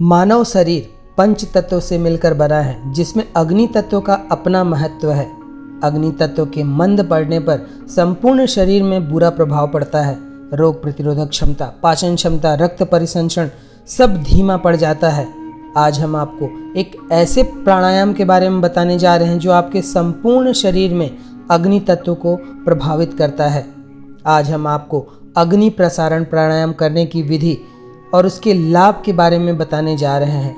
मानव शरीर पंच तत्वों से मिलकर बना है, जिसमें अग्नि तत्व का अपना महत्व है। अग्नि तत्व के मंद पड़ने पर संपूर्ण शरीर में बुरा प्रभाव पड़ता है। रोग प्रतिरोधक क्षमता, पाचन क्षमता, रक्त परिसंचरण सब धीमा पड़ जाता है। आज हम आपको एक ऐसे प्राणायाम के बारे में बताने जा रहे हैं जो आपके संपूर्ण शरीर में अग्नि तत्व को प्रभावित करता है। आज हम आपको अग्नि प्रसारण प्राणायाम करने की विधि और उसके लाभ के बारे में बताने जा रहे हैं।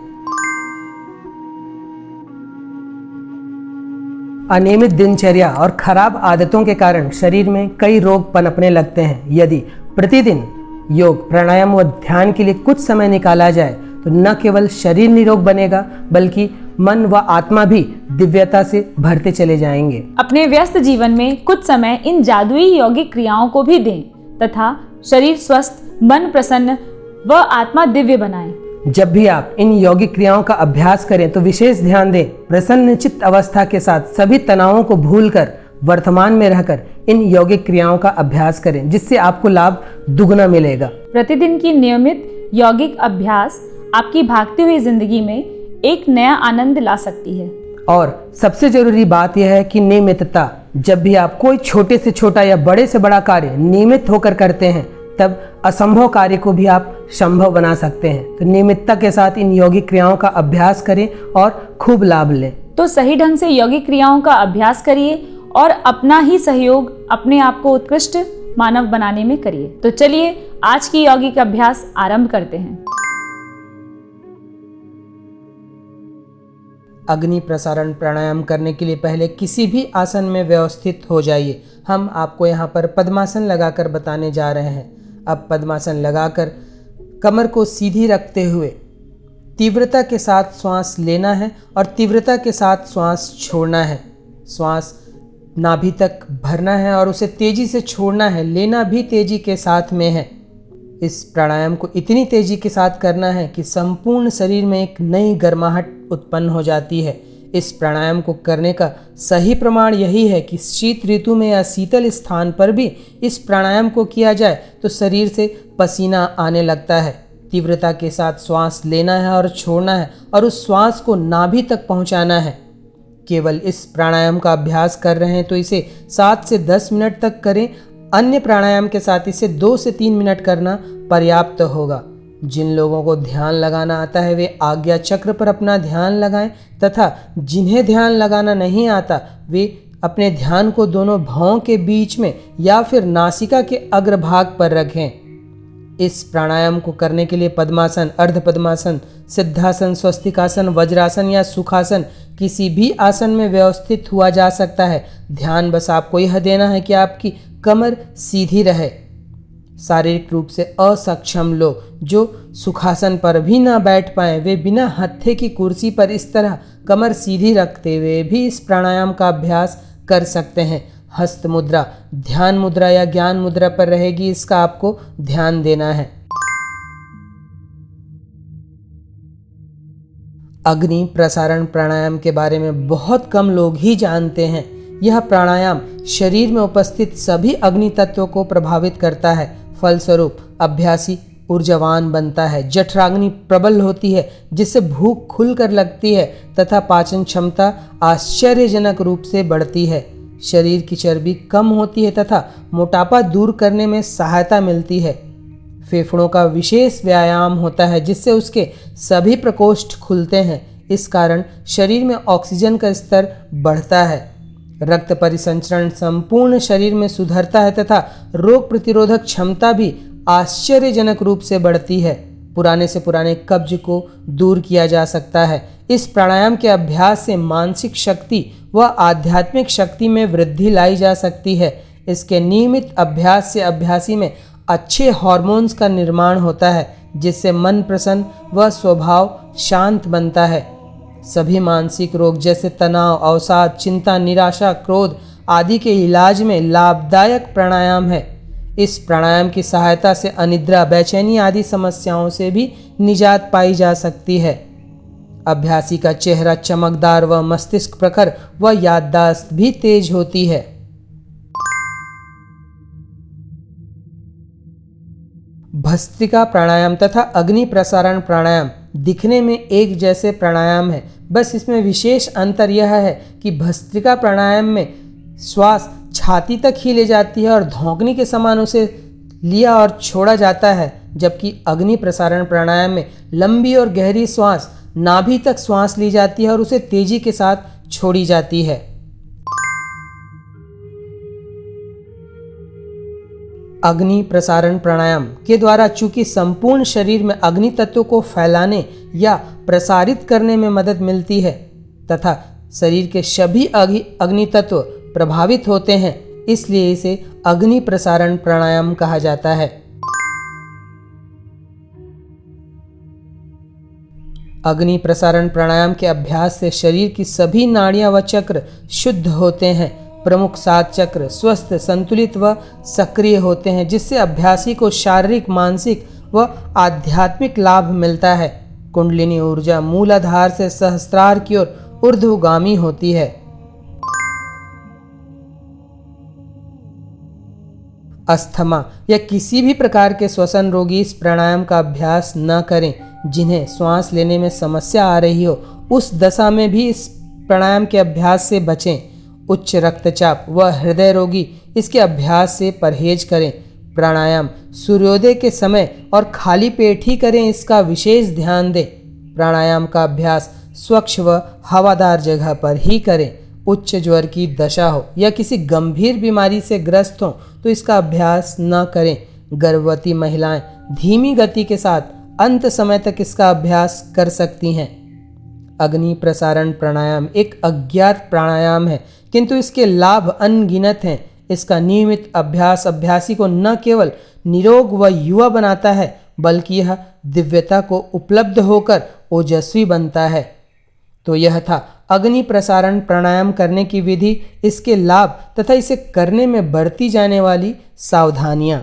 अनियमित दिनचर्या और खराब आदतों के कारण शरीर में कई रोग पनपने लगते हैं। यदि प्रतिदिन योग, प्राणायाम व ध्यान के लिए कुछ समय निकाला जाए तो न केवल शरीर निरोग बनेगा बल्कि मन व आत्मा भी दिव्यता से भरते चले जाएंगे। अपने व्यस्त जीवन में कुछ समय इन जादुई यौगिक क्रियाओं को भी दें तथा शरीर स्वस्थ, मन प्रसन्न व आत्मा दिव्य बनाएं। जब भी आप इन यौगिक क्रियाओं का अभ्यास करें तो विशेष ध्यान दें। प्रसन्न चित्त अवस्था के साथ सभी तनावों को भूलकर वर्तमान में रहकर इन यौगिक क्रियाओं का अभ्यास करें, जिससे आपको लाभ दुगना मिलेगा। प्रतिदिन की नियमित यौगिक अभ्यास आपकी भागती हुई जिंदगी में एक नया आनंद ला सकती है। और सबसे जरूरी बात यह है कि नियमितता। जब भी आप कोई छोटे से छोटा या बड़े से बड़ा कार्य नियमित होकर करते हैं तब असंभव कार्य को भी आप संभव बना सकते हैं। तो नियमितता के साथ इन यौगिक क्रियाओं का अभ्यास करें और खूब लाभ लें। तो सही ढंग से यौगिक क्रियाओं का अभ्यास करिए और अपना ही सहयोग अपने आप को उत्कृष्ट मानव बनाने में करिए। तो चलिए आज की यौगिक अभ्यास आरंभ करते हैं। अग्नि प्रसारण प्राणायाम करने के लिए पहले किसी भी आसन में व्यवस्थित हो जाइए। हम आपको यहाँ पर पद्मासन लगाकर बताने जा रहे हैं। अब पद्मासन लगाकर कमर को सीधी रखते हुए तीव्रता के साथ श्वास लेना है और तीव्रता के साथ श्वास छोड़ना है। श्वास नाभि तक भरना है और उसे तेजी से छोड़ना है। लेना भी तेजी के साथ में है। इस प्राणायाम को इतनी तेजी के साथ करना है कि संपूर्ण शरीर में एक नई गर्माहट उत्पन्न हो जाती है। इस प्राणायाम को करने का सही प्रमाण यही है कि शीत ऋतु में या शीतल स्थान पर भी इस प्राणायाम को किया जाए तो शरीर से पसीना आने लगता है। तीव्रता के साथ श्वास लेना है और छोड़ना है और उस श्वास को नाभि तक पहुंचाना है। केवल इस प्राणायाम का अभ्यास कर रहे हैं तो इसे 7 से 10 मिनट तक करें। अन्य प्राणायाम के साथ इसे 2 से 3 मिनट करना पर्याप्त होगा। जिन लोगों को ध्यान लगाना आता है वे आज्ञा चक्र पर अपना ध्यान लगाएं तथा जिन्हें ध्यान लगाना नहीं आता वे अपने ध्यान को दोनों भौं के बीच में या फिर नासिका के अग्रभाग पर रखें। इस प्राणायाम को करने के लिए पद्मासन, अर्ध पद्मासन, सिद्धासन, स्वस्तिकासन, वज्रासन या सुखासन किसी भी आसन में व्यवस्थित हुआ जा सकता है। ध्यान बस आपको यह देना है कि आपकी कमर सीधी रहे। शारीरिक रूप से असक्षम लोग जो सुखासन पर भी ना बैठ पाएं वे बिना हत्थे की कुर्सी पर इस तरह कमर सीधी रखते हुए भी इस प्राणायाम का अभ्यास कर सकते हैं। हस्त मुद्रा ध्यान मुद्रा या ज्ञान मुद्रा पर रहेगी, इसका आपको ध्यान देना है। अग्नि प्रसारण प्राणायाम के बारे में बहुत कम लोग ही जानते हैं। यह प्राणायाम शरीर में उपस्थित सभी अग्नि तत्वों को प्रभावित करता है। फलस्वरूप अभ्यासी ऊर्जावान बनता है, जठराग्नि प्रबल होती है जिससे भूख खुलकर लगती है तथा पाचन क्षमता आश्चर्यजनक रूप से बढ़ती है। शरीर की चर्बी कम होती है तथा मोटापा दूर करने में सहायता मिलती है। फेफड़ों का विशेष व्यायाम होता है जिससे उसके सभी प्रकोष्ठ खुलते हैं। इस कारण शरीर में ऑक्सीजन का स्तर बढ़ता है। रक्त परिसंचरण संपूर्ण शरीर में सुधरता है तथा रोग प्रतिरोधक क्षमता भी आश्चर्यजनक रूप से बढ़ती है। पुराने से पुराने कब्ज को दूर किया जा सकता है। इस प्राणायाम के अभ्यास से मानसिक शक्ति व आध्यात्मिक शक्ति में वृद्धि लाई जा सकती है। इसके नियमित अभ्यास से अभ्यासी में अच्छे हार्मोन्स का निर्माण होता है जिससे मन प्रसन्न व स्वभाव शांत बनता है। सभी मानसिक रोग जैसे तनाव, अवसाद, चिंता, निराशा, क्रोध आदि के इलाज में लाभदायक प्राणायाम है। इस प्राणायाम की सहायता से अनिद्रा, बेचैनी आदि समस्याओं से भी निजात पाई जा सकती है। अभ्यासी का चेहरा चमकदार व मस्तिष्क प्रखर व याददाश्त भी तेज होती है। भस्त्रिका प्राणायाम तथा अग्नि प्रसारण प्राणायाम दिखने में एक जैसे प्राणायाम है, बस इसमें विशेष अंतर यह है कि भस्त्रिका प्राणायाम में श्वास छाती तक ही ले जाती है और धौंकनी के समान उसे लिया और छोड़ा जाता है, जबकि अग्नि प्रसारण प्राणायाम में लंबी और गहरी श्वास नाभि तक श्वास ली जाती है और उसे तेजी के साथ छोड़ी जाती है। अग्नि प्रसारण प्राणायाम के द्वारा चूंकि संपूर्ण शरीर में अग्नि तत्व को फैलाने या प्रसारित करने में मदद मिलती है तथा शरीर के सभी अग्नि तत्व प्रभावित होते हैं, इसलिए इसे अग्नि प्रसारण प्राणायाम कहा जाता है। अग्नि प्रसारण प्राणायाम के अभ्यास से शरीर की सभी नाड़ियां व चक्र शुद्ध होते हैं। प्रमुख 7 चक्र स्वस्थ, संतुलित व सक्रिय होते हैं, जिससे अभ्यासी को शारीरिक, मानसिक व आध्यात्मिक लाभ मिलता है। कुंडलिनी ऊर्जा मूलाधार से सहस्त्रार की ओर ऊर्ध्वगामी होती है। अस्थमा या किसी भी प्रकार के श्वसन रोगी इस प्राणायाम का अभ्यास न करें। जिन्हें श्वास लेने में समस्या आ रही हो, उस दशा में भी इस प्राणायाम के अभ्यास से बचें। उच्च रक्तचाप व हृदय रोगी इसके अभ्यास से परहेज करें। प्राणायाम सूर्योदय के समय और खाली पेट ही करें, इसका विशेष ध्यान दें। प्राणायाम का अभ्यास स्वच्छ व हवादार जगह पर ही करें। उच्च ज्वर की दशा हो या किसी गंभीर बीमारी से ग्रस्त हो तो इसका अभ्यास न करें। गर्भवती महिलाएं धीमी गति के साथ अंत समय तक इसका अभ्यास कर सकती हैं। अग्नि प्रसारण प्राणायाम एक अज्ञात प्राणायाम है, किंतु इसके लाभ अनगिनत हैं। इसका नियमित अभ्यास अभ्यासी को न केवल निरोग व युवा बनाता है, बल्कि यह दिव्यता को उपलब्ध होकर ओजस्वी बनता है। तो यह था अग्नि प्रसारण प्राणायाम करने की विधि, इसके लाभ तथा इसे करने में बरती जाने वाली सावधानियां।